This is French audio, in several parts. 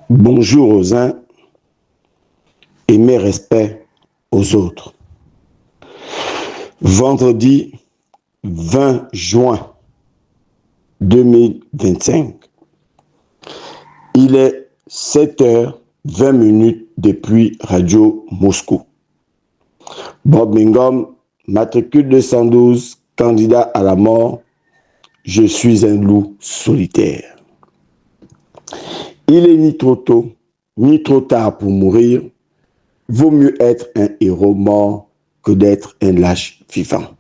Bonjour aux uns et mes respects aux autres. Vendredi 20 juin 2025, il est 7h20 depuis Radio Moscou. Bob Mingom, matricule 212, candidat à la mort. Je suis un loup solitaire. Il est ni trop tôt, ni trop tard pour mourir. Vaut mieux être un héros mort que d'être un lâche vivant.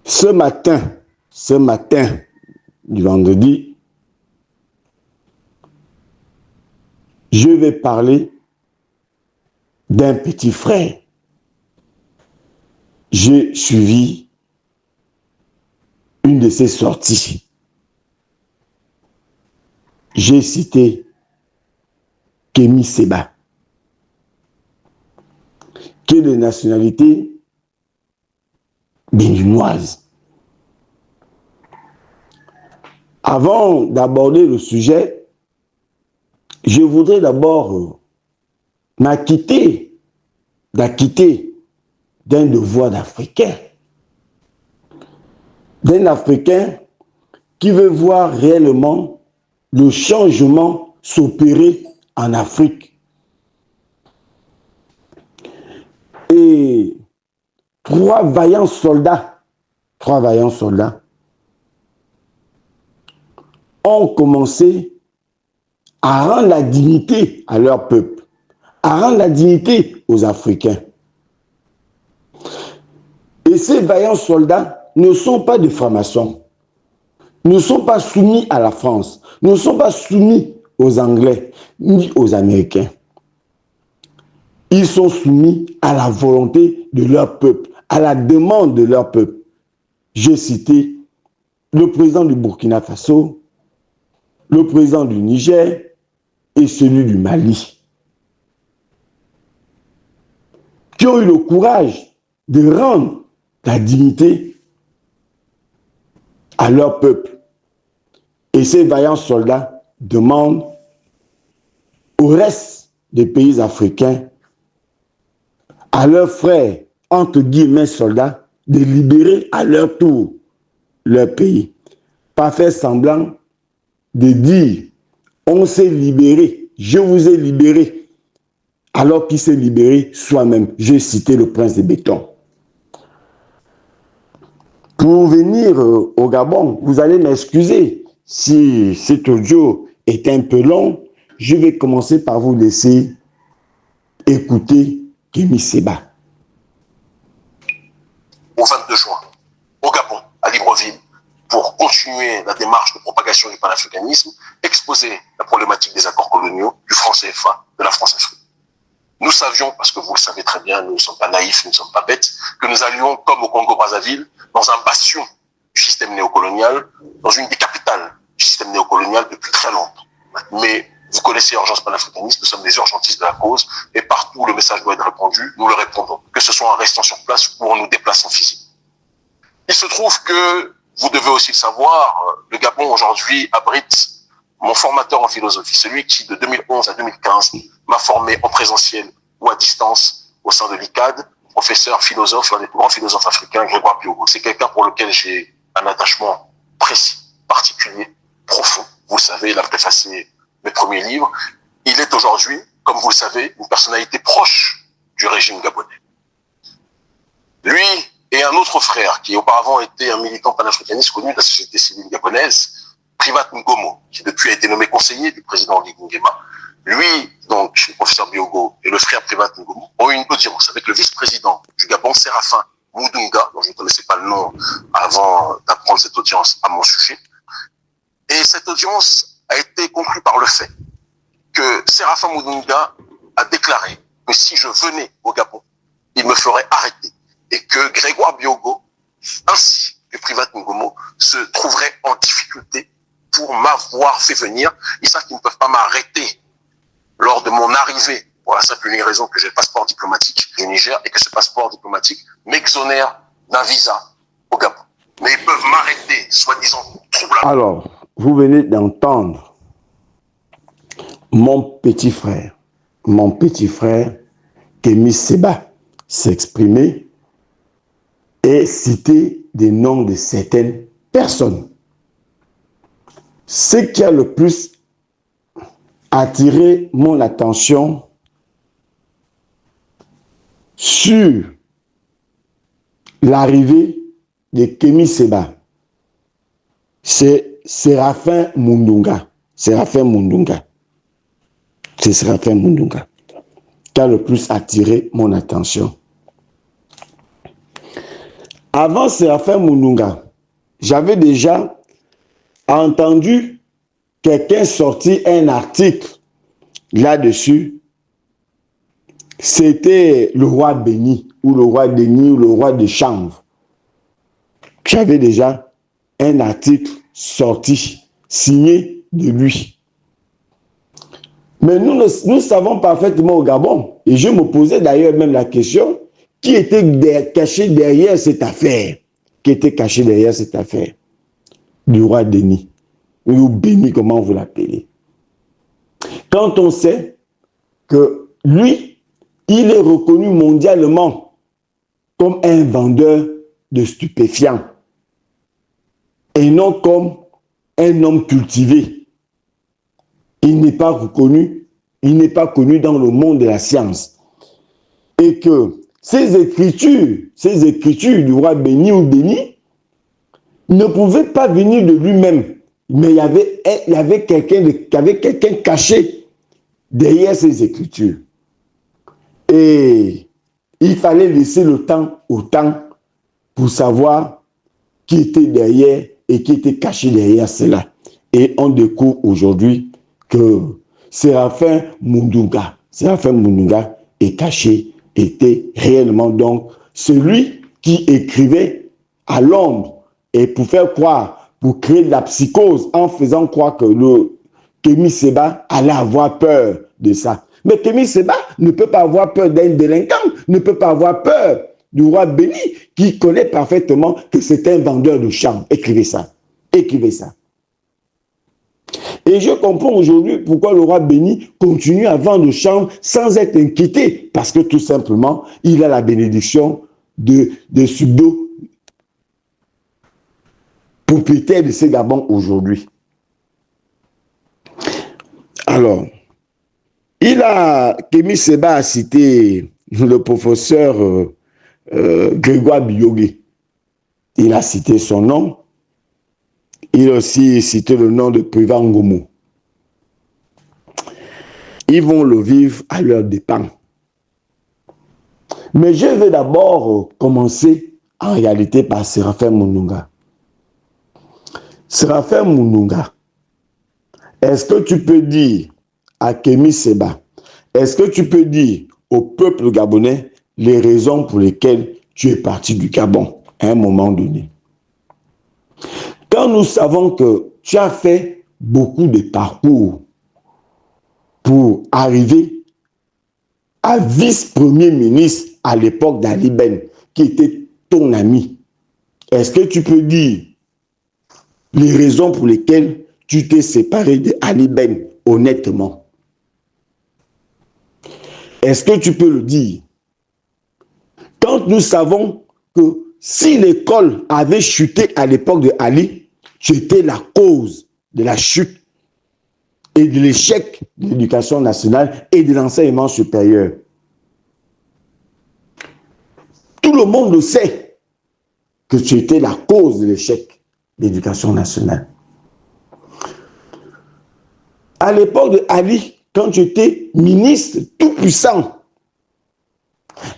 Ce matin du vendredi, je vais parler d'un petit frère. J'ai suivi une de ses sorties. J'ai cité Kémy Séba, qui est de nationalité béninoise. Avant d'aborder le sujet, je voudrais d'abord m'acquitter d'un devoir d'Africain. D'un Africain qui veut voir réellement le changement s'opérer en Afrique. Et trois vaillants soldats ont commencé à rendre la dignité à leur peuple, à rendre la dignité aux Africains. Et ces vaillants soldats ne sont pas des francs-maçons, ne sont pas soumis à la France, ne sont pas soumis aux Anglais ni aux Américains. Ils sont soumis à la volonté de leur peuple, à la demande de leur peuple. J'ai cité le président du Burkina Faso, le président du Niger et celui du Mali, qui ont eu le courage de rendre la dignité à leur peuple. Et ces vaillants soldats demandent au reste des pays africains, à leurs frères, entre guillemets soldats, de libérer à leur tour leur pays. Pas faire semblant de dire, on s'est libéré, je vous ai libéré, alors qu'il s'est libéré soi-même. J'ai cité le prince de béton. Pour venir au Gabon, vous allez m'excuser si cet audio est un peu long. Je vais commencer par vous laisser écouter Kémy Séba. Au 22 juin, au Gabon, à Libreville, pour continuer la démarche de propagation du panafricanisme, exposer la problématique des accords coloniaux, du franc CFA, de la France-Afrique. Nous savions, parce que vous le savez très bien, nous ne sommes pas naïfs, nous ne sommes pas bêtes, que nous allions, comme au Congo-Brazzaville, dans un bastion du système néocolonial, dans une des capitales du système néocolonial depuis très longtemps. Mais vous connaissez l'urgence panafricaniste, nous sommes des urgentistes de la cause, et partout où le message doit être répandu, nous le répondons, que ce soit en restant sur place ou en nous déplaçant physiquement. Il se trouve que, vous devez aussi le savoir, le Gabon aujourd'hui abrite mon formateur en philosophie, celui qui de 2011 à 2015 m'a formé en présentiel ou à distance au sein de l'ICAD, professeur philosophe, l'un des plus grands philosophes africains, Grégoire Biogo. C'est quelqu'un pour lequel j'ai un attachement précis, particulier, profond. Vous le savez, il a préfacé mes premiers livres. Il est aujourd'hui, comme vous le savez, une personnalité proche du régime gabonais. Lui et un autre frère, qui auparavant était un militant panafricaniste connu de la société civile gabonaise, Privat Ngomo, qui depuis a été nommé conseiller du président Oligui Nguema. Lui, donc, le professeur Biogo et le frère Privat Ngomo ont eu une audience avec le vice-président du Gabon, Séraphin Moudunga, dont je ne connaissais pas le nom avant d'apprendre cette audience à mon sujet. Et cette audience a été conclue par le fait que Séraphin Moudunga a déclaré que si je venais au Gabon, il me ferait arrêter. Et que Grégoire Biogo, ainsi que Privat Ngomo, se trouveraient en difficulté pour m'avoir fait venir. Ils savent qu'ils ne peuvent pas m'arrêter lors de mon arrivée, pour la simple et unique raison que j'ai le passeport diplomatique du Niger et que ce passeport diplomatique m'exonère d'un visa au Gabon. Mais ils peuvent m'arrêter, soi-disant, trouble à Alors, vous venez d'entendre mon petit frère Kémy Séba s'exprimer et citer des noms de certaines personnes. Ce qui a le plus attiré mon attention sur l'arrivée de Kémy Séba, c'est Séraphin Mundunga. C'est Séraphin Mundunga qui a le plus attiré mon attention. Avant Séraphin Mundunga, j'avais déjà entendu quelqu'un sortir un article là-dessus. C'était le roi Béni, ou le roi Denis, ou le roi de Chanvre. J'avais déjà un article sorti, signé de lui. Mais nous savons parfaitement au Gabon, et je me posais d'ailleurs même la question, qui était caché derrière cette affaire? Qui était caché derrière cette affaire du roi Denis, ou Béni, comment vous l'appelez? Quand on sait que lui, il est reconnu mondialement comme un vendeur de stupéfiants et non comme un homme cultivé. Il n'est pas reconnu, il n'est pas connu dans le monde de la science. Et que ces écritures du roi Béni ou Béni ne pouvaient pas venir de lui-même, mais il y avait quelqu'un caché derrière ces écritures. Et il fallait laisser le temps au temps pour savoir qui était derrière et qui était caché derrière cela. Et on découvre aujourd'hui que Séraphin Mundunga est caché, était réellement donc celui qui écrivait à l'ombre et pour faire croire, pour créer de la psychose en faisant croire que le Kémy Séba allait avoir peur de ça. Mais Kémy Séba ne peut pas avoir peur d'un délinquant, ne peut pas avoir peur du roi Béni, qui connaît parfaitement que c'est un vendeur de champs. Écrivez ça. Écrivez ça. Et je comprends aujourd'hui pourquoi le roi Béni continue à vendre le champ sans être inquiété, parce que tout simplement, il a la bénédiction de Subdo, propriétaire de ces Gabons aujourd'hui. Alors, Kémy Séba a cité le professeur Grégoire Biogé. Il a cité son nom. Il a aussi cité le nom de Priva Ngomo. Ils vont le vivre à leur dépens. Mais je vais d'abord commencer en réalité par Séraphin Mundunga. Séraphin Mundunga, est-ce que tu peux dire à Kémy Séba, est-ce que tu peux dire au peuple gabonais les raisons pour lesquelles tu es parti du Gabon à un moment donné? Quand nous savons que tu as fait beaucoup de parcours pour arriver à vice-premier ministre à l'époque d'Ali Ben, qui était ton ami, est-ce que tu peux dire les raisons pour lesquelles tu t'es séparé d'Ali Ben honnêtement? Est-ce que tu peux le dire? Quand nous savons que si l'école avait chuté à l'époque de Ali, tu étais la cause de la chute et de l'échec de l'éducation nationale et de l'enseignement supérieur. Tout le monde le sait que tu étais la cause de l'échec de l'éducation nationale. À l'époque de Ali, quand tu étais ministre tout puissant,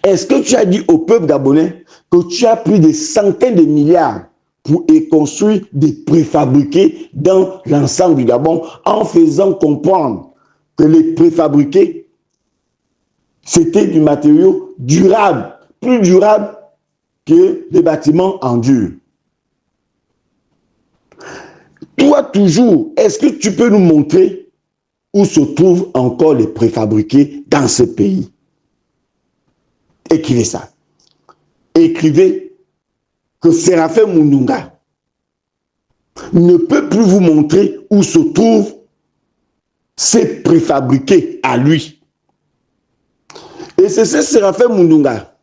est-ce que tu as dit au peuple gabonais que tu as pris des centaines de milliards pour y construire des préfabriqués dans l'ensemble du Gabon en faisant comprendre que les préfabriqués, c'était du matériau durable, plus durable que les bâtiments en dur? Toi, toujours, est-ce que tu peux nous montrer où se trouvent encore les préfabriqués dans ce pays? Écrivez ça. Écrivez que Séraphin Mundunga ne peut plus vous montrer où se trouvent ses préfabriqués à lui. Et c'est ce Séraphin Mundunga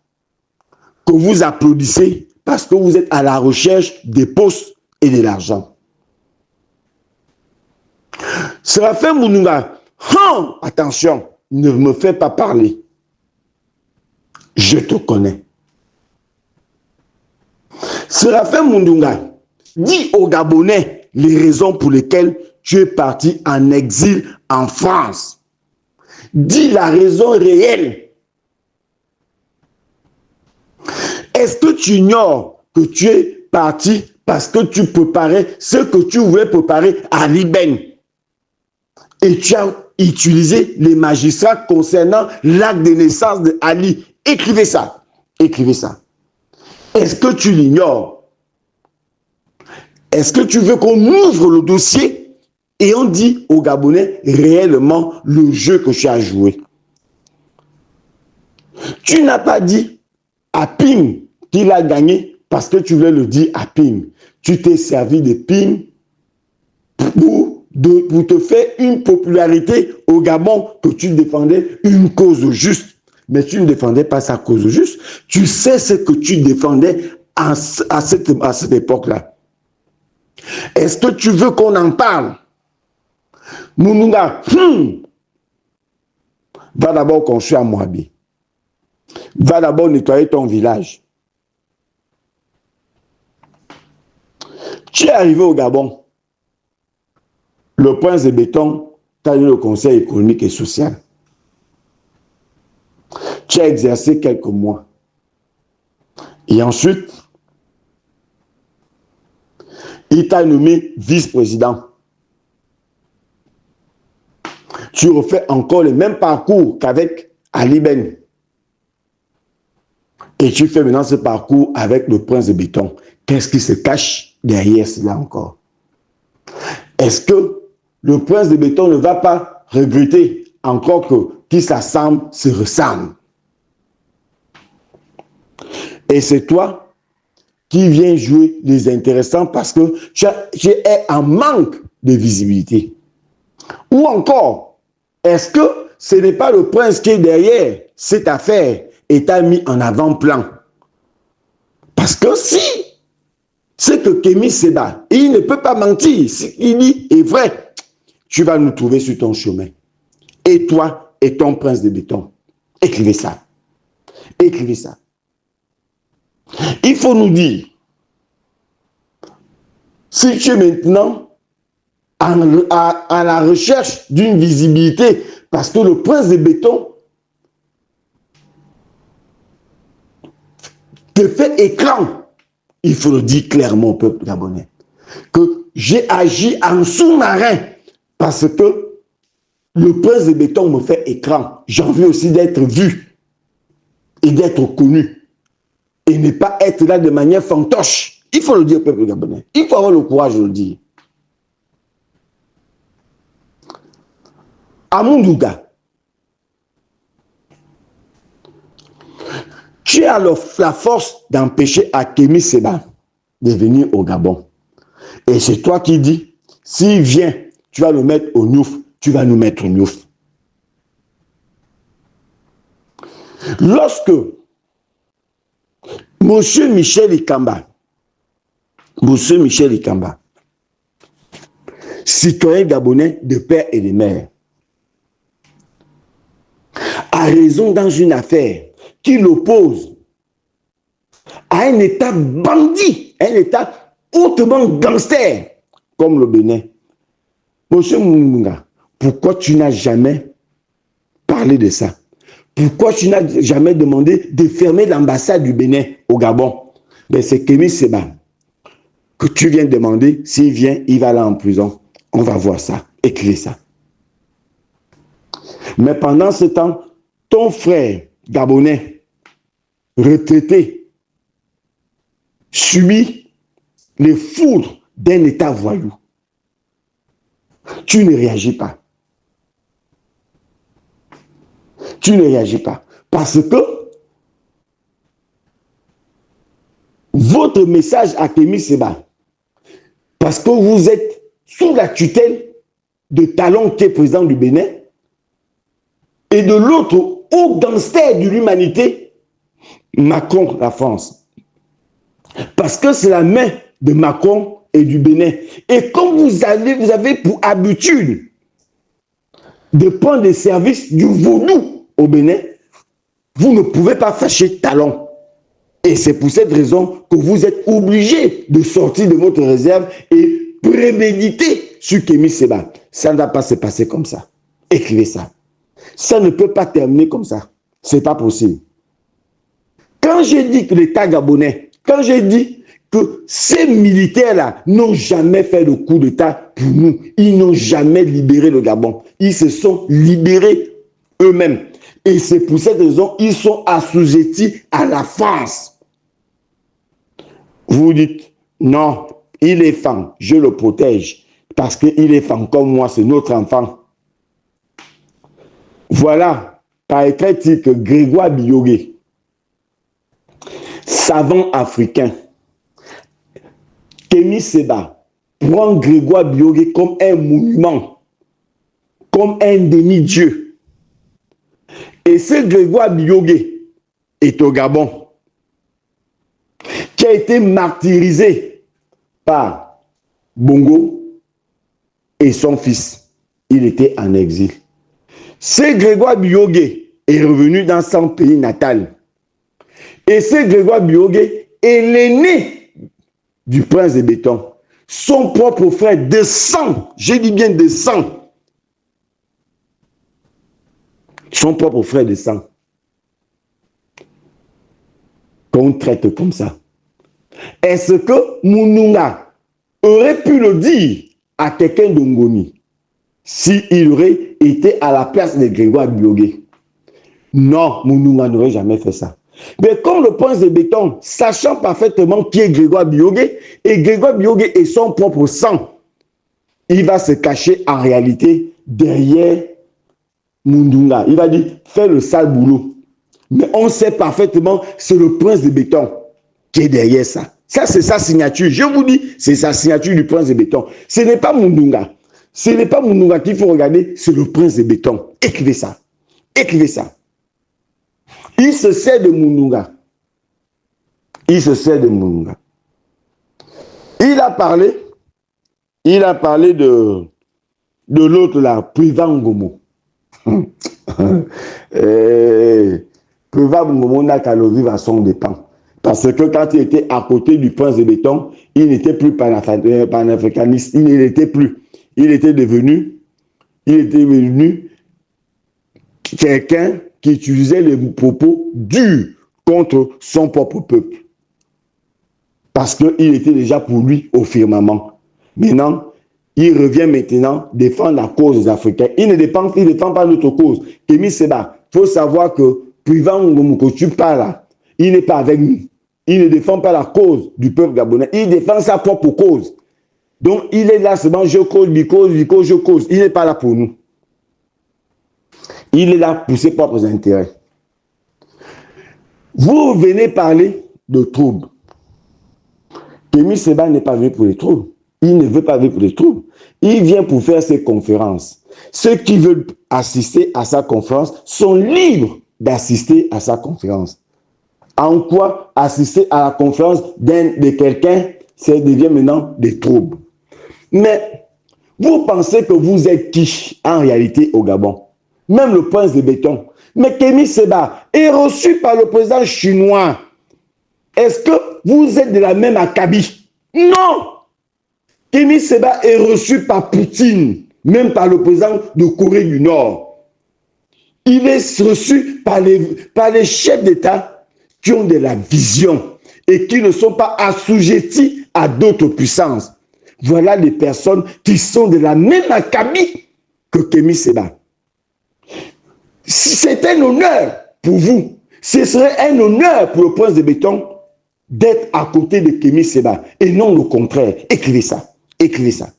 que vous applaudissez parce que vous êtes à la recherche des postes et de l'argent. Séraphin Mundunga, attention, ne me fais pas parler. Je te connais. Séraphin Mundunga, dis aux Gabonais les raisons pour lesquelles tu es parti en exil en France. Dis la raison réelle. Est-ce que tu ignores que tu es parti parce que tu préparais ce que tu voulais préparer à Liben? Et tu as utilisé les magistrats concernant l'acte de naissance de Ali. Écrivez ça. Écrivez ça. Est-ce que tu l'ignores? Est-ce que tu veux qu'on ouvre le dossier et on dit aux Gabonais réellement le jeu que tu as joué? Tu n'as pas dit à Ping qu'il a gagné parce que tu voulais le dire à Ping. Tu t'es servi de Ping pour te faire une popularité au Gabon, que tu défendais une cause juste. Mais tu ne défendais pas sa cause juste. Tu sais ce que tu défendais à cette époque-là. Est-ce que tu veux qu'on en parle? Mundunga, va d'abord construire à Moabi. Va d'abord nettoyer ton village. Tu es arrivé au Gabon. Le prince de béton t'a eu le conseil économique et social. Tu as exercé quelques mois. Et ensuite, il t'a nommé vice-président. Tu refais encore le même parcours qu'avec Ali Ben. Et tu fais maintenant ce parcours avec le prince de béton. Qu'est-ce qui se cache derrière cela encore? Est-ce que le prince de béton ne va pas regretter encore qu'il s'assemble, se ressemble? Et c'est toi qui viens jouer les intéressants parce que tu es en manque de visibilité. Ou encore, est-ce que ce n'est pas le prince qui est derrière cette affaire et t'a mis en avant-plan? Parce que si c'est que Kémy Séba, il ne peut pas mentir, il dit est vrai, tu vas nous trouver sur ton chemin. Et toi et ton prince de béton. Écrivez ça. Écrivez ça. Il faut nous dire, si tu es maintenant à la recherche d'une visibilité, parce que le prince de béton te fait écran, il faut le dire clairement au peuple gabonais, que j'ai agi en sous-marin parce que le prince de béton me fait écran. J'ai envie aussi d'être vu et d'être connu et ne pas être là de manière fantoche. Il faut le dire au peuple gabonais. Il faut avoir le courage de le dire. À Mundunga, tu as la force d'empêcher Kémy Séba de venir au Gabon. Et c'est toi qui dis, s'il vient, tu vas le mettre au Niouf, tu vas nous mettre au Niouf. Lorsque Monsieur Michel Ikamba, citoyen gabonais de père et de mère, a raison dans une affaire qui l'oppose à un État bandit, un État hautement gangster comme le Bénin. Monsieur Mundunga, pourquoi tu n'as jamais parlé de ça? Pourquoi tu n'as jamais demandé de fermer l'ambassade du Bénin au Gabon? Ben c'est Kémy Séba que tu viens demander. S'il vient, il va là en prison. On va voir ça. Écris ça. Mais pendant ce temps, ton frère gabonais, retraité, subit les foudres d'un État voyou. Tu ne réagis pas. Tu ne réagis pas. Parce que votre message à Kémy Séba Parce que vous êtes sous la tutelle de Talon qui est président du Bénin et de l'autre haut gangster de l'humanité, Macron, la France. Parce que c'est la main de Macron et du Bénin. Et quand vous avez pour habitude de prendre des services du vaudou au Bénin, vous ne pouvez pas fâcher Talon. Et c'est pour cette raison que vous êtes obligé de sortir de votre réserve et préméditer sur Kémy Séba. Ça ne va pas se passer comme ça. Écrivez ça. Ça ne peut pas terminer comme ça. Ce n'est pas possible. Quand j'ai dit que l'État gabonais, quand j'ai dit que ces militaires-là n'ont jamais fait de coup d'État pour nous, ils n'ont jamais libéré le Gabon. Ils se sont libérés eux-mêmes. Et c'est pour cette raison qu'ils sont assujettis à la France. Vous dites, non, il est femme, je le protège, parce qu'il est femme comme moi, c'est notre enfant. Voilà, par écrit que Grégoire Biyogué, savant africain, Kémy Séba prend Grégoire Biyogué comme un monument, comme un demi-dieu. Et ce Grégoire Biyogué est au Gabon, qui a été martyrisé par Bongo et son fils. Il était en exil. Ce Grégoire Biyogué est revenu dans son pays natal. Et ce Grégoire Biyogué est l'aîné du prince de Béton. Son propre frère de sang, je dis bien de sang. Son propre frère de sang. Qu'on traite comme ça. Est-ce que Moununga aurait pu le dire à quelqu'un d'Ongoni s'il aurait été à la place de Grégoire Biyogué? Non, Moununga n'aurait jamais fait ça. Mais comme le prince de Béton, sachant parfaitement qui est Grégoire Biyogué, et Grégoire Biyogué est son propre sang, il va se cacher en réalité derrière Moununga. Il va dire, fais le sale boulot. Mais on sait parfaitement, c'est le prince de Béton qui est derrière ça. Ça, c'est sa signature. Je vous dis, c'est sa signature du prince de Béton. Ce n'est pas Moununga. Ce n'est pas Moununga qu'il faut regarder, c'est le prince de Béton. Écrivez ça. Écrivez ça. Il se sert de Moununga. Il se sert de Moununga. Il a parlé de l'autre là, Privan Ngomo. Privan Ngomo n'a qu'à le vivre à son dépens. Parce que quand il était à côté du prince de Béton, il n'était plus panafricaniste, il n'était plus. Il était devenu quelqu'un qui utilisait les propos durs contre son propre peuple. Parce qu'il était déjà pour lui au firmament. Maintenant, il revient maintenant défendre la cause des Africains. Il ne défend pas notre cause. Kémy Séba, il faut savoir que Privan Ngomo, que tu parles, il n'est pas avec nous. Il ne défend pas la cause du peuple gabonais. Il défend sa propre cause. Donc, il est là seulement, je cause, je cause. Il n'est pas là pour nous. Il est là pour ses propres intérêts. Vous venez parler de troubles. Kémy Séba n'est pas venu pour les troubles. Il ne veut pas venir pour les troubles. Il vient pour faire ses conférences. Ceux qui veulent assister à sa conférence sont libres d'assister à sa conférence. En quoi assister à la conférence de quelqu'un, ça devient maintenant des troubles. Mais vous pensez que vous êtes qui en réalité au Gabon? Même le prince de Béton. Mais Kémy Séba est reçu par le président chinois. Est-ce que vous êtes de la même acabit? Non! Kémy Séba est reçu par Poutine, même par le président de Corée du Nord. Il est reçu par les chefs d'État qui ont de la vision et qui ne sont pas assujettis à d'autres puissances. Voilà les personnes qui sont de la même acabit que Kémy Séba. C'est un honneur pour vous. Ce serait un honneur pour le prince de Béton d'être à côté de Kémy Séba et non le contraire. Écrivez ça. Écrivez ça.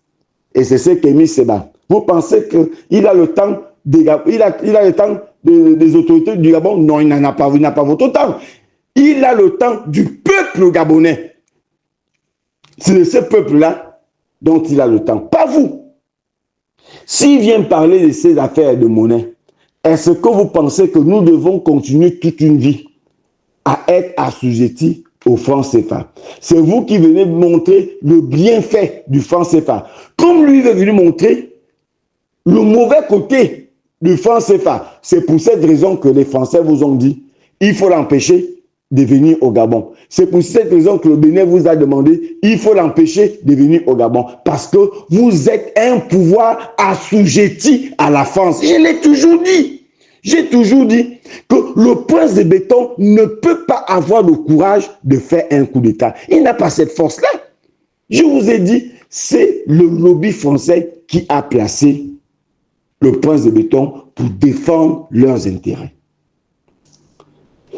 Et c'est ce Kémy Séba. Vous pensez qu'il a le temps des autorités du Gabon? Non, il n'en a pas. Il n'a pas votre temps. Il a le temps du peuple gabonais. C'est de ce peuple-là dont il a le temps. Pas vous. S'il vient parler de ces affaires de monnaie, est-ce que vous pensez que nous devons continuer toute une vie à être assujettis au franc CFA? C'est vous qui venez montrer le bienfait du franc CFA. Comme lui est venu montrer le mauvais côté du franc CFA. C'est pour cette raison que les Français vous ont dit, il faut l'empêcher de venir au Gabon. C'est pour cette raison que le Bénin vous a demandé, il faut l'empêcher de venir au Gabon. Parce que vous êtes un pouvoir assujetti à la France. Je l'ai toujours dit. J'ai toujours dit que le prince de béton ne peut pas avoir le courage de faire un coup d'État. Il n'a pas cette force-là. Je vous ai dit, c'est le lobby français qui a placé le prince de béton pour défendre leurs intérêts.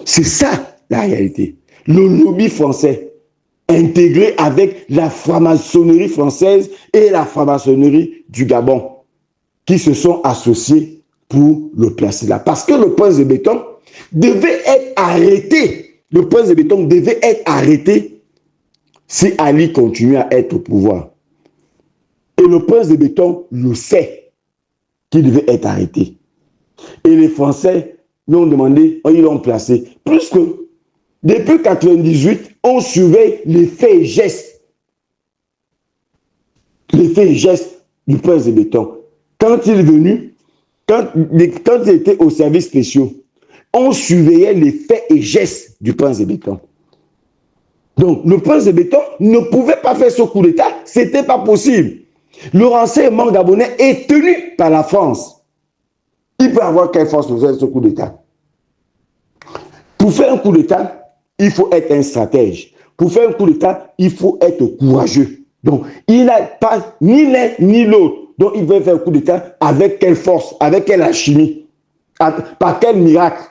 C'est ça la réalité. Le lobby français intégré avec la franc-maçonnerie française et la franc-maçonnerie du Gabon qui se sont associés pour le placer là. Parce que le prince de béton devait être arrêté. Le prince de béton devait être arrêté si Ali continue à être au pouvoir. Et le prince de béton le sait qu'il devait être arrêté. Et les Français l'ont demandé, ils l'ont placé. Plus que depuis 1998, on surveille les faits et gestes. Les faits et gestes du prince de béton. Quand il est venu, quand il était au service spéciaux, on surveillait les faits et gestes du prince de béton. Donc, le prince de béton ne pouvait pas faire ce coup d'État, ce n'était pas possible. Le renseignement gabonais est tenu par la France. Il peut avoir quelle force pour faire ce coup d'État? Pour faire un coup d'État, il faut être un stratège. Pour faire un coup d'État, il faut être courageux. Donc, il n'a pas ni l'un ni l'autre. Donc, il veut faire un coup d'État avec quelle force, avec quelle alchimie, par quel miracle.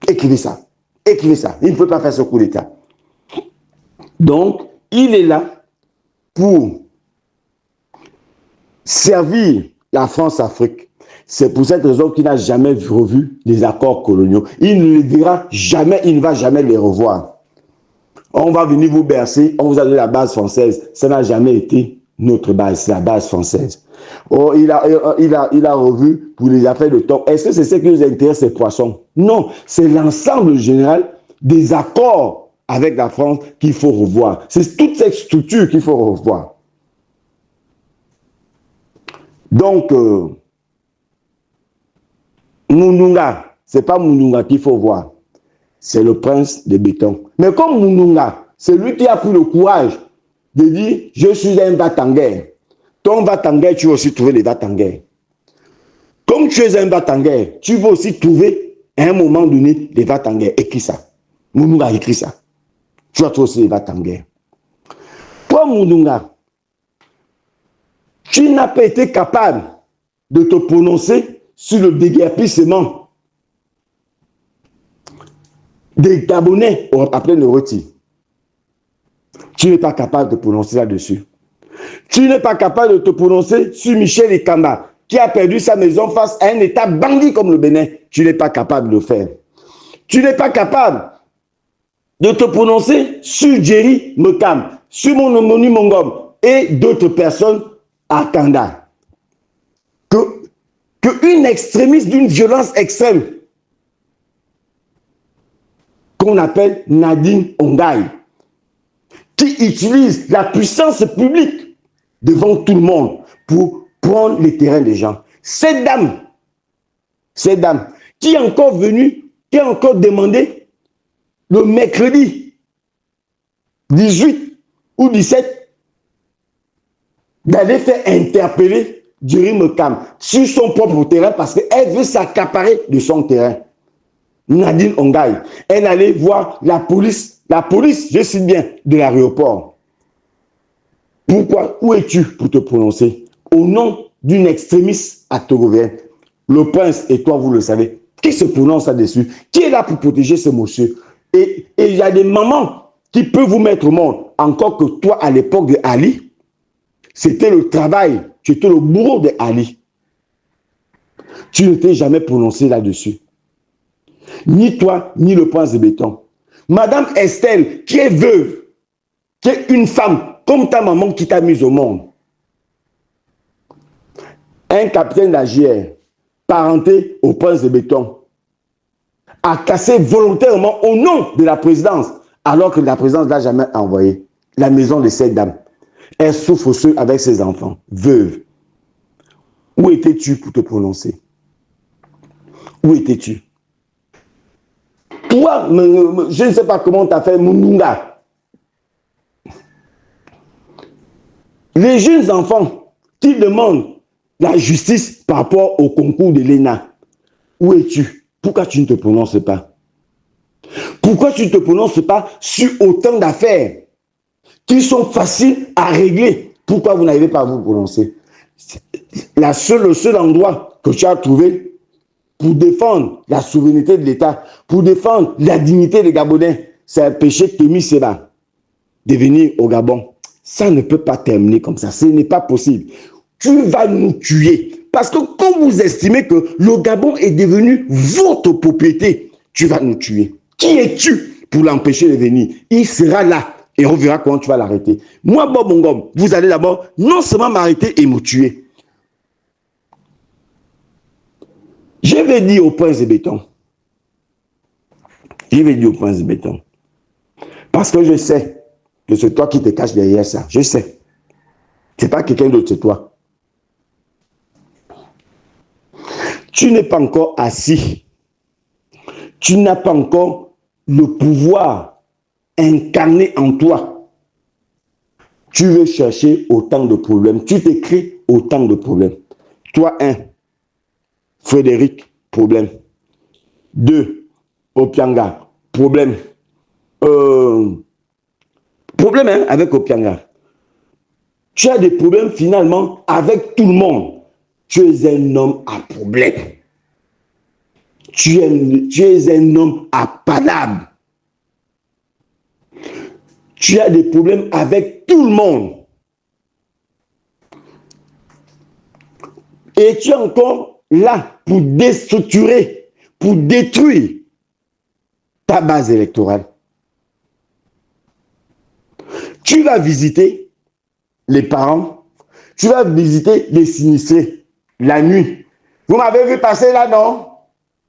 Écrivez ça. Écrivez ça. Il ne peut pas faire ce coup d'État. Donc, il est là pour servir la France-Afrique. C'est pour cette raison qu'il n'a jamais revu les accords coloniaux. Il ne les verra jamais, il ne va jamais les revoir. On va venir vous bercer, on vous a donné la base française. Ça n'a jamais été notre base, c'est la base française. Oh, il a revu pour les affaires de thon. Est-ce que c'est ce qui nous intéresse, ces poissons? Non, c'est l'ensemble général des accords avec la France qu'il faut revoir. C'est toute cette structure qu'il faut revoir. Donc, Mounounga, ce n'est pas Mounounga qu'il faut voir, c'est le prince de béton. Mais comme Mounounga, c'est lui qui a pris le courage de dire « Je suis un va-t-en-guerre ». Ton va-t-en-guerre, tu vas aussi trouver les va-t-en-guerre. Comme tu es un va-t-en-guerre, tu vas aussi trouver à un moment donné les va-t-en-guerre. Écris ça. Mounounga écrit ça. Tu vas trouver aussi les va-t-en-guerre. Toi, Mounounga, tu n'as pas été capable de te prononcer sur le déguerpissement des Gabonais après le retire. Tu n'es pas capable de te prononcer là-dessus. Tu n'es pas capable de te prononcer sur Michel Ikamba, qui a perdu sa maison face à un État bandit comme le Bénin. Tu n'es pas capable de le faire. Tu n'es pas capable de te prononcer sur Jerry Mekam, sur Monomoni Mongom et d'autres personnes à Kanda. Qu'une extrémiste d'une violence extrême qu'on appelle Nadine Ongaï, qui utilise la puissance publique devant tout le monde pour prendre les terrains des gens. Cette dame qui est encore venue, qui a encore demandé le mercredi 18 ou 17 d'aller faire interpeller Jerry Mekam sur son propre terrain parce qu'elle veut s'accaparer de son terrain. Nadine Ongaï, elle allait voir la police, je cite bien, de l'aéroport. Pourquoi? Où es-tu pour te prononcer? Au nom d'une extrémiste actogovienne. Le prince et toi, vous le savez. Qui se prononce là-dessus? Qui est là pour protéger ce monsieur? Et il y a des mamans qui peuvent vous mettre au monde. Encore que toi, à l'époque de Ali, c'était le travail. Tu étais le bourreau de Ali. Tu ne t'es jamais prononcé là-dessus. Ni toi, ni le prince de béton. Madame Estelle, qui est veuve, qui est une femme comme ta maman qui t'a mis au monde. Un capitaine d'AGR, parenté au prince de béton, a cassé volontairement au nom de la présidence, alors que la présidence ne l'a jamais envoyé. La maison de cette dame. Elle souffre seule avec ses enfants, veuve. Où étais-tu pour te prononcer? Où étais-tu? Toi, je ne sais pas comment tu as fait, Mununga. Les jeunes enfants qui demandent la justice par rapport au concours de l'ENA, où es-tu? Pourquoi tu ne te prononces pas? Pourquoi tu ne te prononces pas sur autant d'affaires qui sont faciles à régler? Pourquoi vous n'arrivez pas à vous prononcer? Le seul endroit que tu as trouvé pour défendre la souveraineté de l'État, pour défendre la dignité des Gabonais, c'est un péché de Temi Seba de venir au Gabon. Ça ne peut pas terminer comme ça. Ce n'est pas possible. Tu vas nous tuer. Parce que quand vous estimez que le Gabon est devenu votre propriété, tu vas nous tuer. Qui es-tu pour l'empêcher de venir? Il sera là et on verra comment tu vas l'arrêter. Moi, Bob Ngom, vous allez d'abord non seulement m'arrêter et me tuer. Je vais dire au prince de béton. Je vais dire au prince de béton. Parce que je sais que c'est toi qui te caches derrière ça. Je sais. Ce n'est pas quelqu'un d'autre, c'est toi. Tu n'es pas encore assis. Tu n'as pas encore le pouvoir incarné en toi. Tu veux chercher autant de problèmes. Tu te crées autant de problèmes. Toi, Frédéric, problème. 2, Opianga, problème. Problème avec Opianga. Tu as des problèmes finalement avec tout le monde. Tu es un homme à problème. Tu es un homme à palabre. Tu as des problèmes avec tout le monde. Et tu es encore là pour déstructurer, pour détruire ta base électorale. Tu vas visiter les parents, tu vas visiter les sinistrés la nuit. Vous m'avez vu passer là, non?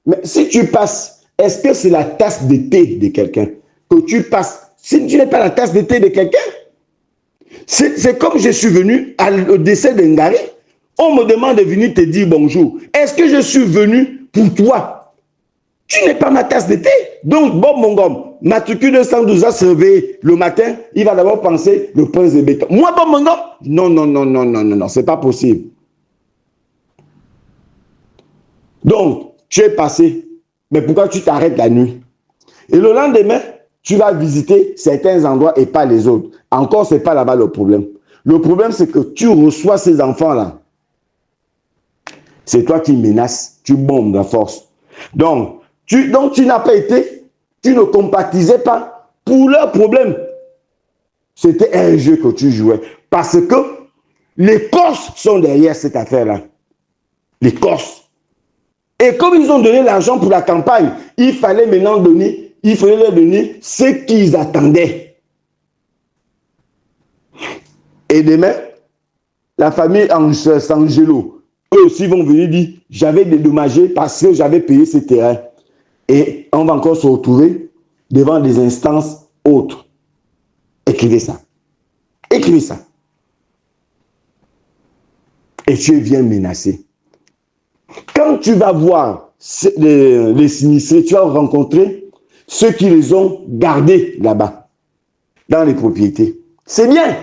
Mais si tu passes, est-ce que c'est la tasse de thé de quelqu'un que tu passes? Si tu n'es pas la tasse de thé de quelqu'un, c'est comme je suis venu au décès de Ngari. On me demande de venir te dire bonjour. Est-ce que je suis venu pour toi? Tu n'es pas ma tasse de thé. Donc, Bob Ngom, matricule 212 a se réveiller le matin, il va d'abord penser le prince de béton. Moi, Bob Ngom? Non, non, non, non, non, non, non, c'est pas possible. Donc, tu es passé, mais pourquoi tu t'arrêtes la nuit? Et le lendemain, tu vas visiter certains endroits et pas les autres. Encore, ce n'est pas là-bas le problème. Le problème, c'est que tu reçois ces enfants-là. C'est toi qui menaces, tu bombes la force. Donc, tu n'as pas été, tu ne compatisais pas pour leurs problèmes. C'était un jeu que tu jouais. Parce que les Corses sont derrière cette affaire-là. Les Corses. Et comme ils ont donné l'argent pour la campagne, il fallait maintenant donner, il fallait leur donner ce qu'ils attendaient. Et demain, la famille Sangelo, eux aussi vont venir dire, j'avais dédommagé parce que j'avais payé ce terrain. Et on va encore se retrouver devant des instances autres. Écrivez ça. Écrivez ça. Et tu viens menacer. Quand tu vas voir les sinistrés, tu vas rencontrer ceux qui les ont gardés là-bas, dans les propriétés. C'est bien.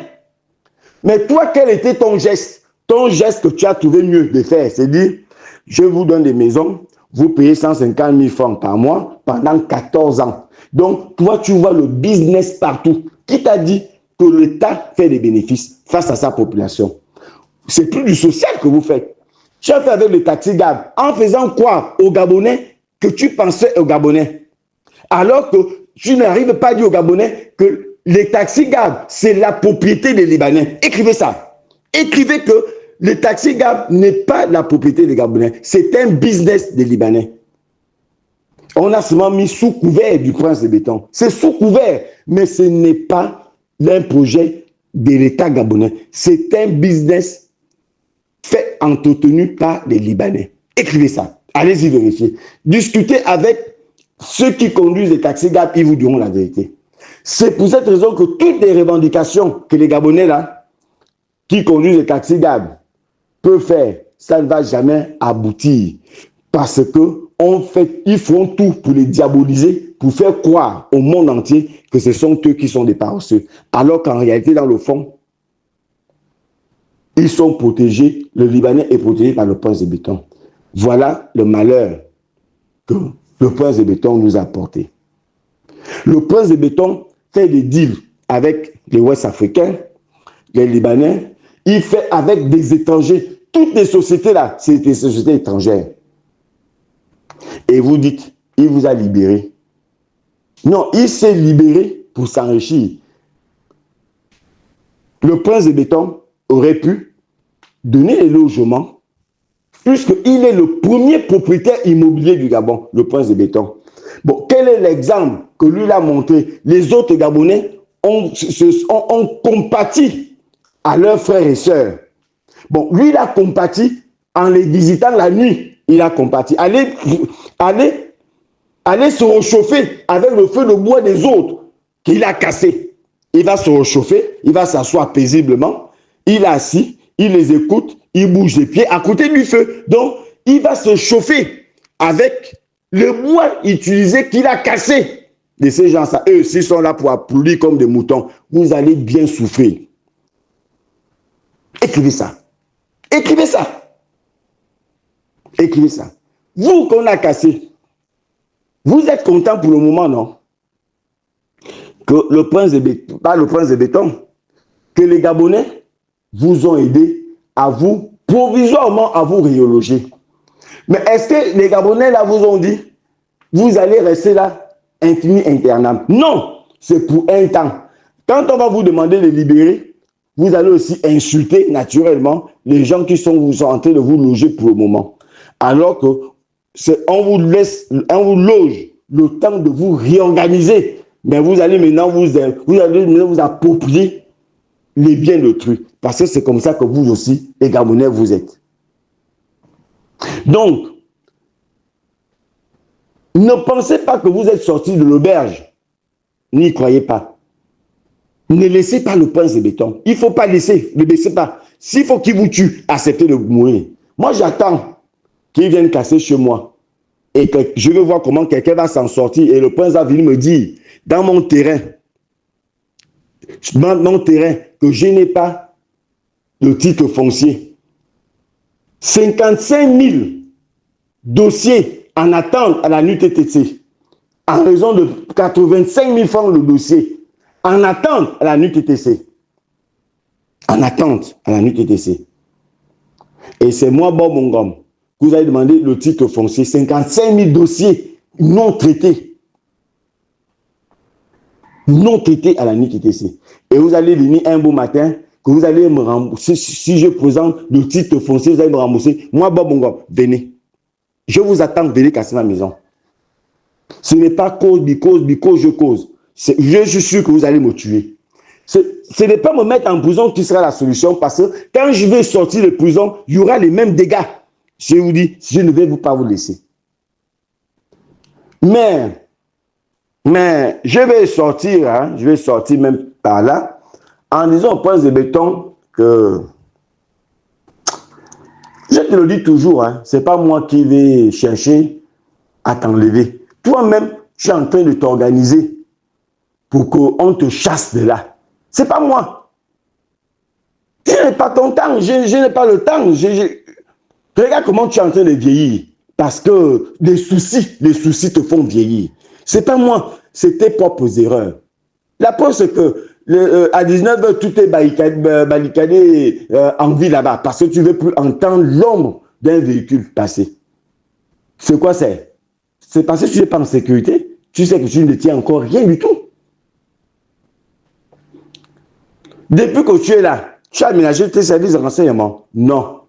Mais toi, quel était ton geste? Ton geste que tu as trouvé mieux de faire, c'est dire, je vous donne des maisons, vous payez 150 000 francs par mois pendant 14 ans. Donc, toi, tu vois le business partout. Qui t'a dit que l'État fait des bénéfices face à sa population? C'est plus du social que vous faites. Tu as fait avec le taxi Gab en faisant croire aux Gabonais que tu pensais aux Gabonais. Alors que tu n'arrives pas à dire aux Gabonais que les taxis Gab, c'est la propriété des Libanais. Écrivez ça. Écrivez que le taxi Gab n'est pas la propriété des Gabonais. C'est un business des Libanais. On a seulement mis sous couvert du prince de béton. C'est sous couvert, mais ce n'est pas un projet de l'État gabonais. C'est un business fait, entretenu par les Libanais. Écrivez ça. Allez-y vérifier. Discutez avec ceux qui conduisent les taxis Gab, ils vous diront la vérité. C'est pour cette raison que toutes les revendications que les Gabonais là, qui conduisent les taxis Gab, peuvent faire, ça ne va jamais aboutir. Parce que ils font tout pour les diaboliser, pour faire croire au monde entier que ce sont eux qui sont des paresseux. Alors qu'en réalité, dans le fond, ils sont protégés, le Libanais est protégé par le prince de béton. Voilà le malheur que le prince de béton nous a apporté. Le prince de béton fait des deals avec les Ouest africains, les Libanais, il fait avec des étrangers. Toutes les sociétés là, c'est des sociétés étrangères. Et vous dites, il vous a libéré. Non, il s'est libéré pour s'enrichir. Le prince de béton aurait pu donner les logements, puisqu'il est le premier propriétaire immobilier du Gabon, le prince de béton. Bon, quel est l'exemple que lui a montré? Les autres Gabonais ont compati à leurs frères et sœurs. Bon, lui, il a compati en les visitant la nuit. Il a compati. Aller se réchauffer avec le feu de bois des autres qu'il a cassé. Il va se réchauffer, il va s'asseoir paisiblement, il est assis, il les écoute, il bouge les pieds à côté du feu. Donc, il va se chauffer avec le bois utilisé qu'il a cassé. De ces gens-là, eux aussi sont là pour applaudir comme des moutons. Vous allez bien souffrir. Écrivez ça. Écrivez ça. Écrivez ça. Vous qu'on a cassé, vous êtes content pour le moment, non? Que le prince de béton, pas le prince de béton, que les Gabonais vous ont aidé à vous, provisoirement à vous réologer. Mais est-ce que les Gabonais là vous ont dit, vous allez rester là, infini internam? Non, c'est pour un temps. Quand on va vous demander de libérer, vous allez aussi insulter naturellement les gens qui sont en train de vous loger pour le moment. Alors que on vous loge le temps de vous réorganiser. Mais vous allez maintenant vous approprier les biens d'autrui. Parce que c'est comme ça que vous aussi, les Gabonais, vous êtes. Donc, ne pensez pas que vous êtes sortis de l'auberge. N'y croyez pas. Ne laissez pas le prince de béton. Il ne faut pas laisser, ne laissez pas. S'il faut qu'il vous tue, acceptez de mourir. Moi, j'attends qu'il vienne casser chez moi. Et que je veux voir comment quelqu'un va s'en sortir. Et le prince va venir me dire, dans mon terrain, que je n'ai pas de titre foncier. 55 000 dossiers en attente à la NUTTC. En raison de 85 000 francs le dossier. En attente à la NUTTC. En attente à la NUTTC. Et c'est moi, Bob Mongom, que vous avez demandé le titre foncier. 55 000 dossiers non traités. Non traités à la NUTTC. Et vous allez venir un beau matin, que vous allez me rembourser. Si je présente le titre foncier, vous allez me rembourser. Moi, Bob Mongom, venez. Je vous attends, venez casser ma maison. Ce n'est pas cause, je cause. Je suis sûr que vous allez me tuer. Ce n'est pas me mettre en prison qui sera la solution, parce que quand je vais sortir de prison, il y aura les mêmes dégâts. Je vous dis, je ne vais pas vous laisser. Mais je vais sortir même par là, en disant au prince de béton que, je te le dis toujours, ce n'est pas moi qui vais chercher à t'enlever. Toi-même, tu es en train de t'organiser pour qu'on te chasse de là. Ce n'est pas moi. Je n'ai pas ton temps, je n'ai pas le temps. Regarde comment tu es en train de vieillir. Parce que les soucis te font vieillir. Ce n'est pas moi, c'est tes propres erreurs. La preuve, c'est que à 19h, tout est barricadé en vie là-bas. Parce que tu ne veux plus entendre l'ombre d'un véhicule passer. C'est quoi c'est? C'est parce que tu n'es pas en sécurité. Tu sais que tu ne tiens encore rien du tout. Depuis que tu es là, tu as aménagé tes services de renseignement? Non.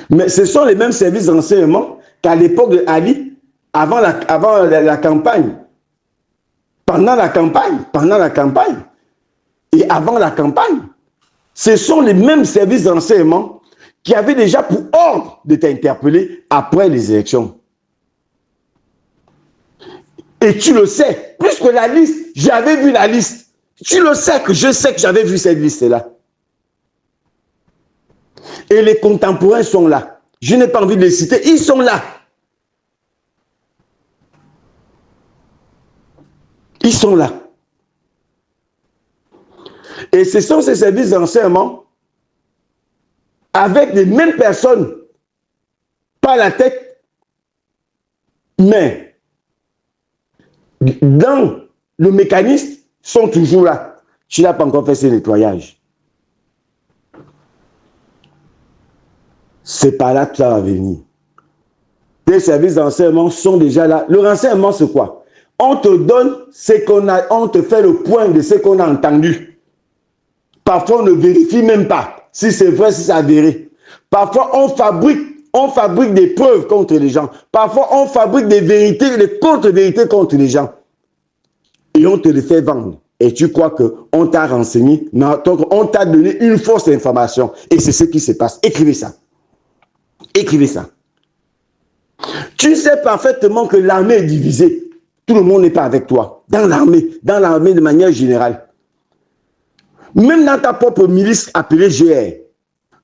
Mais ce sont les mêmes services de renseignement qu'à l'époque de Ali, avant la campagne. Pendant la campagne. et avant la campagne, ce sont les mêmes services d'enseignement qui avaient déjà pour ordre de t'interpeller après les élections. Et tu le sais, plus que la liste, j'avais vu la liste. Tu le sais que je sais que j'avais vu cette liste-là. Et les contemporains sont là. Je n'ai pas envie de les citer, ils sont là. Ils sont là. Et ce sont ces services d'enseignement avec les mêmes personnes, pas la tête, mais dans le mécanisme, sont toujours là. Tu n'as pas encore fait ce nettoyage. C'est par là que ça va venir. Les services d'enseignement sont déjà là. Le renseignement, c'est quoi? On te donne ce qu'on a, on te fait le point de ce qu'on a entendu. Parfois, on ne vérifie même pas si c'est vrai, si c'est avéré. Parfois, on fabrique des preuves contre les gens. Parfois, on fabrique des vérités, des contre-vérités contre les gens. Et on te les fait vendre. Et tu crois qu'on t'a renseigné, mais on t'a donné une fausse information. Et c'est ce qui se passe. Écrivez ça. Écrivez ça. Tu sais parfaitement que l'armée est divisée. Tout le monde n'est pas avec toi. Dans l'armée de manière générale. Même dans ta propre milice appelée GR,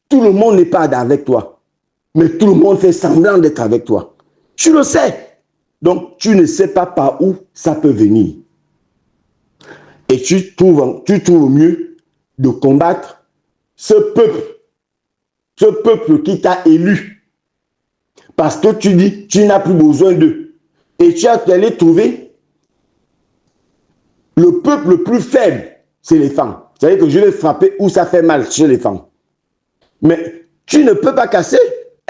tout le monde n'est pas avec toi. Mais tout le monde fait semblant d'être avec toi. Tu le sais. Donc, tu ne sais pas par où ça peut venir. Et tu trouves mieux de combattre ce peuple qui t'a élu. Parce que tu dis, tu n'as plus besoin d'eux. Et tu as allé trouver le peuple le plus faible, c'est les femmes. C'est-à-dire que je vais frapper où ça fait mal chez les femmes. Mais tu ne peux pas casser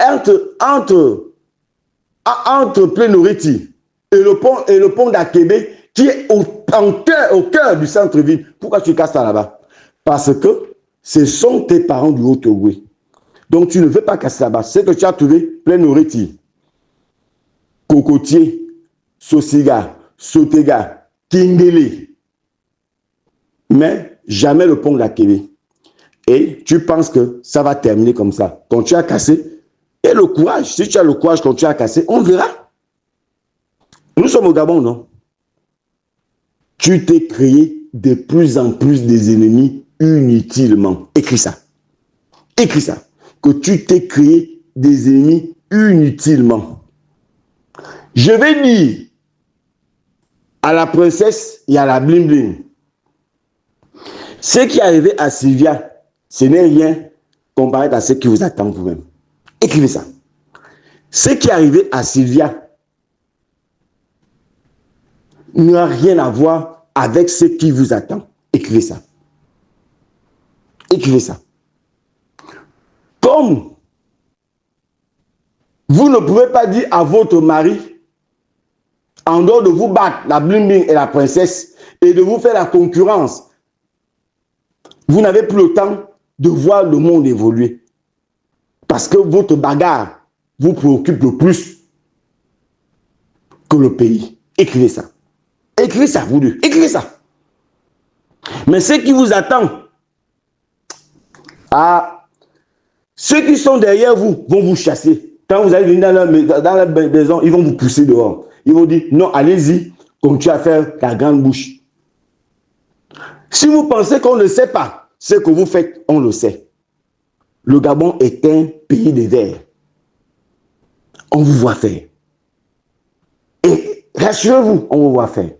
entre Plénoriti et le pont d'Akébé qui est au cœur du centre-ville. Pourquoi tu casses ça là-bas? Parce que ce sont tes parents du Haut-Togoué. Donc tu ne veux pas casser là-bas. C'est que tu as trouvé Plénoriti, Cocotier, Sosiga, Sotega, Kingele. Mais jamais le pont d'Akébé. Et tu penses que ça va terminer comme ça. Quand tu as cassé, et le courage, si tu as le courage quand tu as cassé, on verra. Nous sommes au Gabon, non? Tu t'es créé de plus en plus des ennemis inutilement. Écris ça. Écris ça. Que tu t'es créé des ennemis inutilement. Je vais dire à la princesse et à la bling bling. Ce qui est arrivé à Sylvia, ce n'est rien comparé à ce qui vous attend vous-même. Écrivez ça. Ce qui est arrivé à Sylvia n'a rien à voir avec ce qui vous attend. Écrivez ça. Écrivez ça. Comme vous ne pouvez pas dire à votre mari, en dehors de vous battre, la bling bling et la princesse, et de vous faire la concurrence, vous n'avez plus le temps de voir le monde évoluer. Parce que votre bagarre vous préoccupe le plus que le pays. Écrivez ça. Écrivez ça, vous deux. Écrivez ça. Mais ce qui vous attend, ceux qui sont derrière vous vont vous chasser. Quand vous allez venir dans la maison, ils vont vous pousser dehors. Ils vont dire, non, allez-y, continuez à faire la grande bouche. Si vous pensez qu'on ne sait pas ce que vous faites, on le sait. Le Gabon est un pays de verts. On vous voit faire. Et rassurez-vous, on vous voit faire.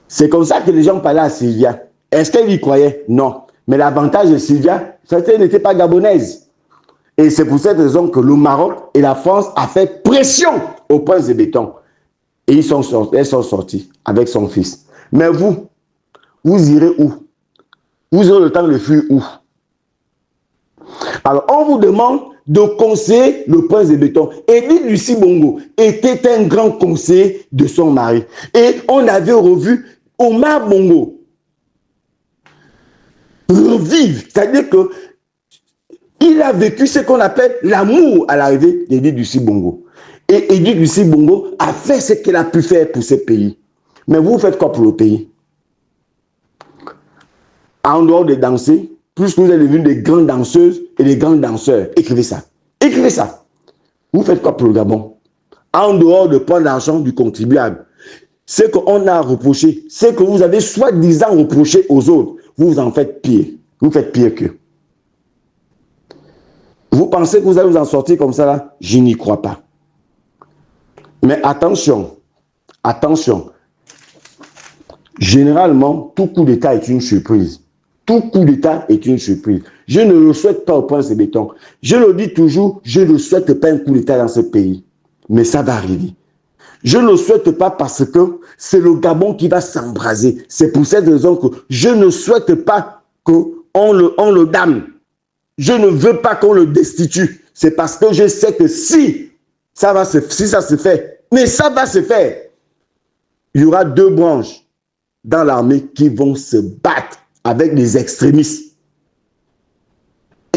C'est comme ça que les gens parlaient à Sylvia. Est-ce qu'elle y croyait? Non. Mais l'avantage de Sylvia, c'est qu'elle n'était pas gabonaise. Et c'est pour cette raison que le Maroc et la France ont fait pression au prince de béton. Et elles sont sortis avec son fils. Mais vous irez où? Vous aurez le temps de fuir où? Alors, on vous demande de conseiller le prince de béton. Edith Lucie Bongo était un grand conseiller de son mari. Et on avait revu Omar Bongo revivre. C'est-à-dire que il a vécu ce qu'on appelle l'amour à l'arrivée d'Edith Lucie Bongo. Et Edith Lucie Bongo a fait ce qu'elle a pu faire pour ce pays. Mais vous faites quoi pour le pays? en dehors de danser, plus que vous êtes devenus des grandes danseuses et des grands danseurs. Écrivez ça. Écrivez ça. Vous faites quoi pour le Gabon? En dehors de prendre l'argent du contribuable, ce qu'on a reproché, ce que vous avez soi-disant reproché aux autres, vous en faites pire. Vous faites pire qu'eux. Vous pensez que vous allez vous en sortir comme ça là? Je n'y crois pas. Mais attention, attention. Généralement, tout coup d'État est une surprise. Tout coup d'État est une surprise. Je ne le souhaite pas au Prince de Béton. Je le dis toujours, je ne souhaite pas un coup d'État dans ce pays. Mais ça va arriver. Je ne le souhaite pas parce que c'est le Gabon qui va s'embraser. C'est pour cette raison que je ne souhaite pas qu'on le damne. Je ne veux pas qu'on le destitue. C'est parce que je sais que si ça se fait, mais ça va se faire, il y aura deux branches dans l'armée qui vont se battre avec les extrémistes.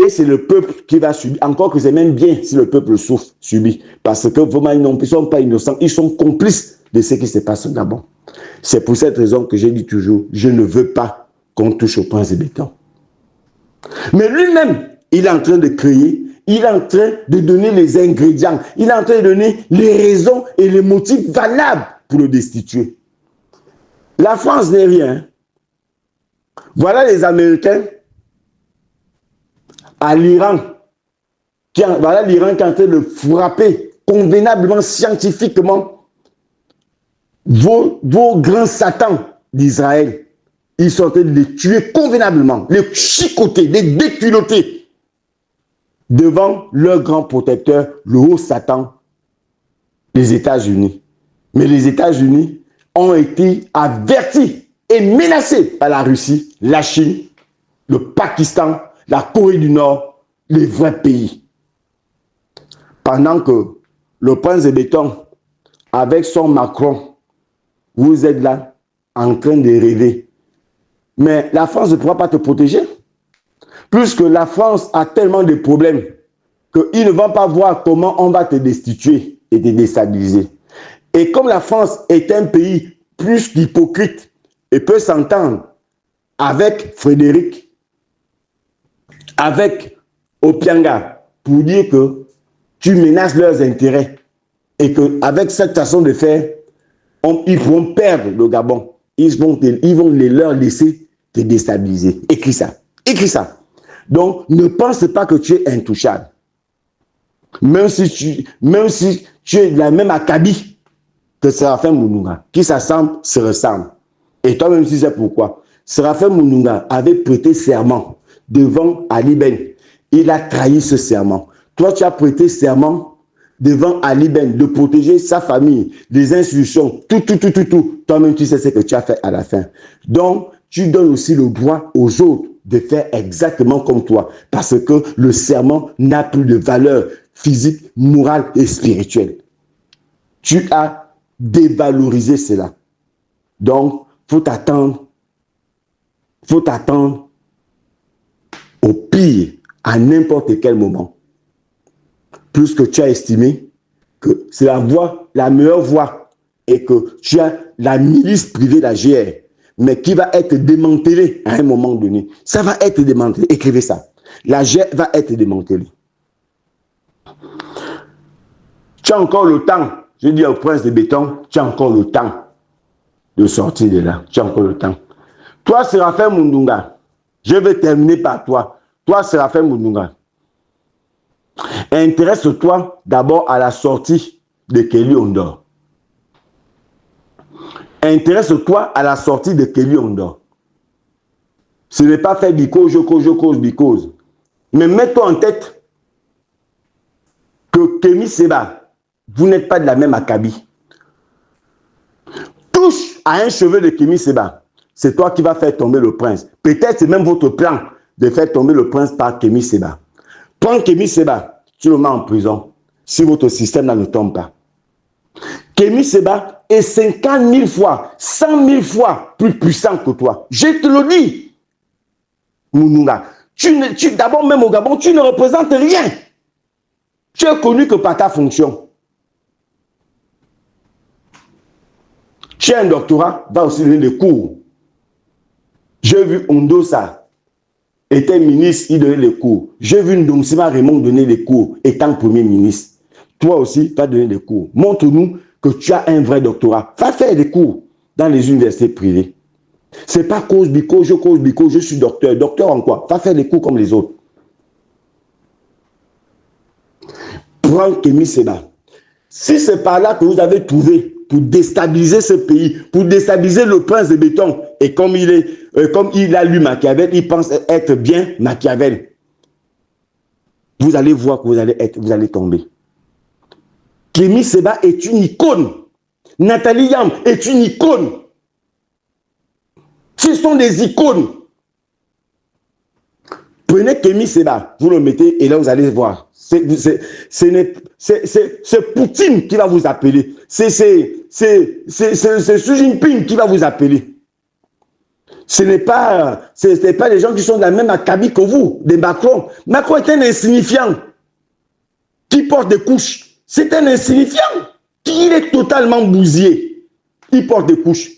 Et c'est le peuple qui va subir. Encore que c'est même bien si le peuple souffre, subit. Parce que vraiment, ils ne sont pas innocents. Ils sont complices de ce qui se passe au Gabon. C'est pour cette raison que j'ai dit toujours, je ne veux pas qu'on touche au Prince de Béton. Mais lui-même, il est en train de créer, il est en train de donner les ingrédients, il est en train de donner les raisons et les motifs valables pour le destituer. La France n'est rien. Voilà les Américains à l'Iran. Voilà l'Iran qui est en train de frapper convenablement, scientifiquement vos grands satans d'Israël. Ils sont en train de les tuer convenablement, les chicoter, les déculoter devant leur grand protecteur, le haut Satan, les États-Unis. Mais les États-Unis ont été avertis et menacés par la Russie, la Chine, le Pakistan, la Corée du Nord, les vrais pays. Pendant que le Prince de Béton, avec son Macron, vous êtes là en train de rêver. Mais la France ne pourra pas te protéger. Puisque la France a tellement de problèmes qu'ils ne vont pas voir comment on va te destituer et te déstabiliser. Et comme la France est un pays plus qu'hypocrite et peut s'entendre avec Frédéric, avec Opianga, pour dire que tu menaces leurs intérêts et qu'avec cette façon de faire, ils pourront perdre le Gabon. Ils vont leur laisser te déstabiliser. Écris ça. Écris ça. Donc, ne pense pas que tu es intouchable. Même si tu es de la même acabit que Séraphin Mounouga, qui s'assemble, se ressemble. Et toi-même, tu sais pourquoi. Séraphin Mounouga avait prêté serment devant Ali Ben. Il a trahi ce serment. Toi, tu as prêté serment devant Ali Ben de protéger sa famille, les institutions, tout. Toi-même, tu sais ce que tu as fait à la fin. Donc, tu donnes aussi le droit aux autres de faire exactement comme toi. Parce que le serment n'a plus de valeur physique, morale et spirituelle. Tu as dévalorisé cela. Donc, faut t'attendre au pire à n'importe quel moment. Plus que tu as estimé que c'est la meilleure voie et que tu as la milice privée, la GR, mais qui va être démantelée à un moment donné. Ça va être démantelé. Écrivez ça. La GR va être démantelée. Tu as encore le temps. Je dis au Prince de Béton, tu as encore le temps de sortir de là. Tu as encore le temps. Toi, Séraphin Mounouga, je vais terminer par toi. Toi, Séraphin Mounouga, intéresse-toi d'abord à la sortie de Kelly Ondor. Intéresse-toi à la sortie de Kelly Ondor. Ce n'est pas faire because, je cause. Mais mets-toi en tête que Kémy Séba, vous n'êtes pas de la même acabit. Touche à un cheveu de Kémy Séba, c'est toi qui vas faire tomber le prince. Peut-être c'est même votre plan de faire tomber le prince par Kémy Séba. Prends Kémy Séba, tu le mets en prison si votre système là ne tombe pas. Kémy Séba est 50 000 fois, 100 000 fois plus puissant que toi. Je te le dis. Mounouga, d'abord même au Gabon, tu ne représentes rien. Tu es connu que par ta fonction. Tu as un doctorat, va aussi donner des cours. J'ai vu Ondosa était ministre, il donnait les cours. J'ai vu Ndonsima Raymond donner les cours étant premier ministre. Toi aussi, tu vas donner des cours. Montre-nous que tu as un vrai doctorat. Va faire des cours dans les universités privées. Ce n'est pas cause bico, je suis docteur. Docteur en quoi? Va faire des cours comme les autres. Prends Kémy Séba. Si c'est par là que vous avez trouvé pour déstabiliser ce pays, pour déstabiliser le prince de béton, et comme il a lu Machiavel, il pense être bien Machiavel, vous allez voir que vous allez tomber. Kémy Séba est une icône. Nathalie Yam est une icône. Ce sont des icônes. Prenez Kémy Séba, vous le mettez et là vous allez voir. C'est Poutine qui va vous appeler. C'est Xi Jinping qui va vous appeler. Ce n'est pas les gens qui sont de la même acabit que vous, des Macron. Macron est un insignifiant qui porte des couches. C'est un insignifiant. Il est totalement bousillé. Il porte des couches.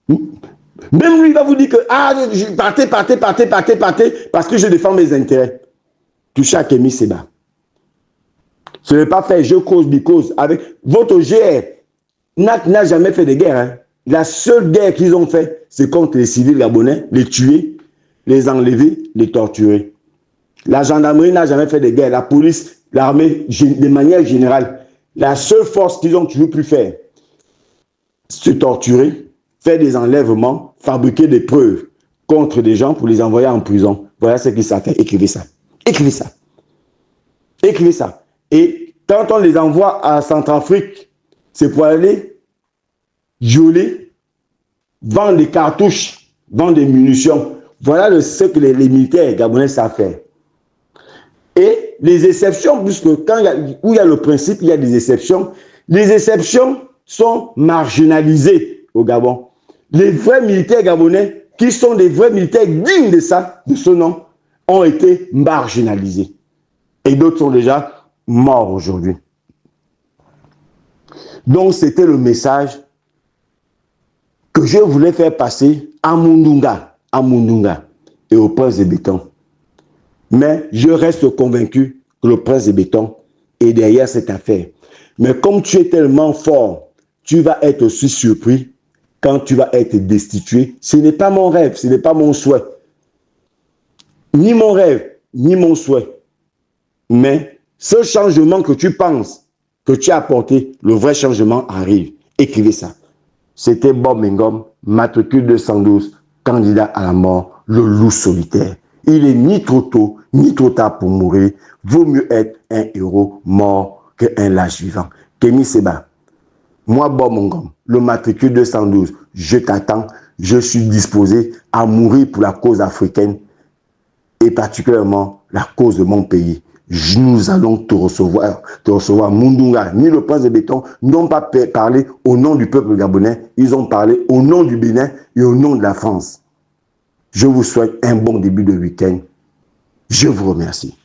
Même lui, il va vous dire que partez, parce que je défends mes intérêts. Touché à Kémy Séba. Ce n'est pas fait, je cause, because. Avec votre GR, n'a jamais fait de guerre. Hein. La seule guerre qu'ils ont fait, c'est contre les civils gabonais, les tuer, les enlever, les torturer. La gendarmerie n'a jamais fait de guerre. La police, l'armée, de manière générale, la seule force qu'ils ont toujours pu faire, c'est se torturer, faire des enlèvements, fabriquer des preuves contre des gens pour les envoyer en prison. Voilà ce qu'ils savent faire. Écrivez ça. Écrivez ça. Écrivez ça. Et quand on les envoie à Centrafrique, c'est pour aller violer, vendre des cartouches, vendre des munitions. Voilà ce que les militaires gabonais savent faire. Et les exceptions, puisque où il y a le principe, il y a des exceptions. Les exceptions sont marginalisées au Gabon. Les vrais militaires gabonais, qui sont des vrais militaires dignes de ça, de ce nom, ont été marginalisés. Et d'autres sont déjà morts aujourd'hui. Donc, c'était le message que je voulais faire passer à Mundunga et au prince de béton. Mais je reste convaincu que le prince de béton est derrière cette affaire. Mais comme tu es tellement fort, tu vas être aussi surpris quand tu vas être destitué. Ce n'est pas mon rêve, ce n'est pas mon souhait. Ni mon rêve, ni mon souhait. Mais ce changement que tu penses, que tu as apporté, le vrai changement arrive. Écrivez ça. C'était Bob Mengom, matricule 212, candidat à la mort, le loup solitaire. Il est ni trop tôt, ni trop tard pour mourir. Vaut mieux être un héros mort qu'un lâche vivant. Kémy Séba, moi Bob Mengom, le matricule 212, je t'attends, je suis disposé à mourir pour la cause africaine et particulièrement la cause de mon pays. Nous allons te recevoir. Mundunga, ni le prince de béton, n'ont pas parlé au nom du peuple gabonais, ils ont parlé au nom du Bénin et au nom de la France. Je vous souhaite un bon début de week-end. Je vous remercie.